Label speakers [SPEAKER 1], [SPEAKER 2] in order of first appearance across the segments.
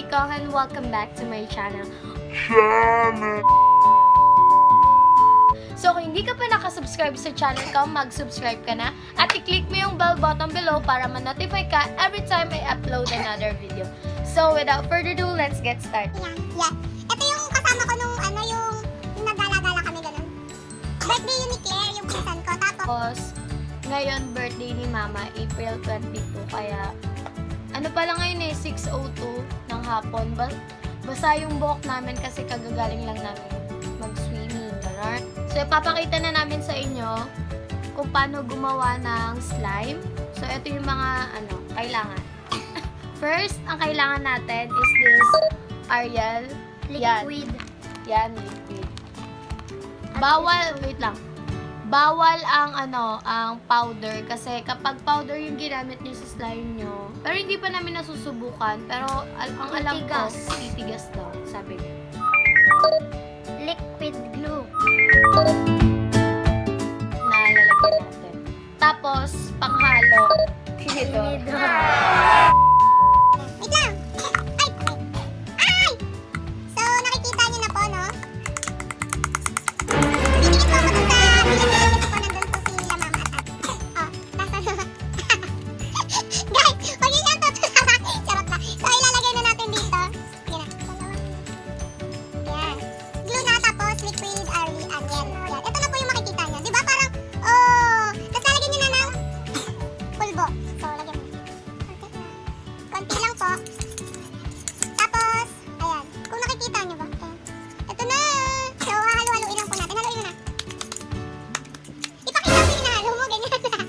[SPEAKER 1] Conge and welcome back to my channel. So kung hindi ka pa nakasubscribe sa channel ko, mag-subscribe ka na at i-click mo yung bell button below para ma-notify ka every time I upload another video. So without further ado, let's get started.
[SPEAKER 2] Yeah. Ito yung kasama ko nung yung nagala-gala kami ganun. Birthday yun ni Claire, yung pinsan ko.
[SPEAKER 1] Tapos, ngayon birthday ni Mama, April 22. Kaya, ano pala ngayon 6:02 ng hapon. Basa yung buhok namin kasi kagagaling lang namin mag-swimming. Ganun. So, ipapakita na namin sa inyo kung paano gumawa ng slime. So, ito yung mga kailangan. First, ang kailangan natin is this Ariel liquid. Yan, liquid. Bawal, wait lang. Bawal ang powder kasi kapag powder yung ginamit niyo sa slime niyo, pero hindi pa namin nasusubukan, pero ang alam ko, titigas daw, sabi niya.
[SPEAKER 2] Liquid glue.
[SPEAKER 1] Nalalagyan natin. Tapos, panghalo. Ito.
[SPEAKER 2] Wait lang! Ay! So, nakikita niyo na po, no? Titingin po ako dun sa bilang-bilang ko nandun po si Mama at Ate. Nasa na. Guys, huwag yun yung tutulak. Charot na. So, ilalagay na natin dito. Yan na. Yan. Glue na tapos liquid Ariel. Yan. Ito na po yung makikita niyo. Diba parang, tapos lalagyan niyo na ng pulbo. So, lagyan mo. Konti lang po. Tapos, ayan. Kung nakikita niyo ba? Ayan. Ito na. So, halo-haloin lang po natin. Haloin mo na. Ipakita mo yung hinahalo mo. Ganyan.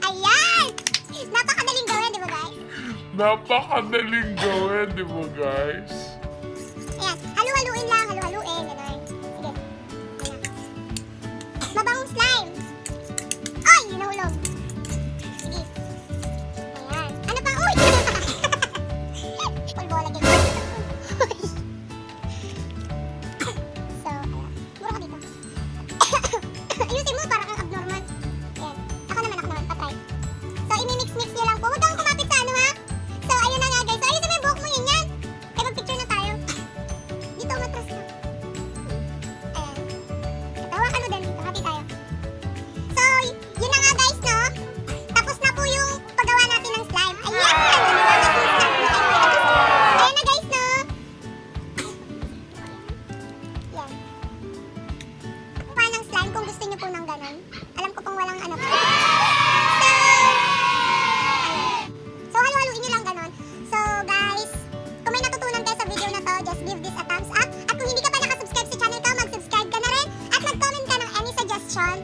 [SPEAKER 2] Ayan! Napakadaling gawin, di ba guys?
[SPEAKER 3] Napakadaling gawin, di ba guys?
[SPEAKER 2] Ayan. Halo-haloin lang. Halo-haloin. Ganun. Sige. Ayan. Mabangong slime. Ay! Yun nahulog. Sige. Ayan. Ano pa? Uy! Pulbo, lagyan mo. So, ayan. Mura ka dito. Ayusin mo, parang ang abnormal. Ayan. Ako naman. Patry. So, imimix-mix nyo lang po. Huwag kang kumapit sa ha? So, ayun na nga guys. So, ayusin mo yung buhok mo yun yan. Eh, mag-picture na tayo. Dito, matras na. Ayan. Tawakan mo din. Hati tayo. So, yun na nga guys, no? Tapos na po yung paggawa natin ng slime. Ayan! Ayan na guys, no? Yan. Kuha ng slime kung gusto nyo po ng ganun. Alam ko pong walang So, ayan. So, halo-haloin nyo lang ganun. So, guys, kung may natutunan kayo sa video na to, just give this a thumbs up. At kung hindi ka pa nakasubscribe sa channel ko, mag-subscribe ka na rin. At mag-comment ka ng any suggestion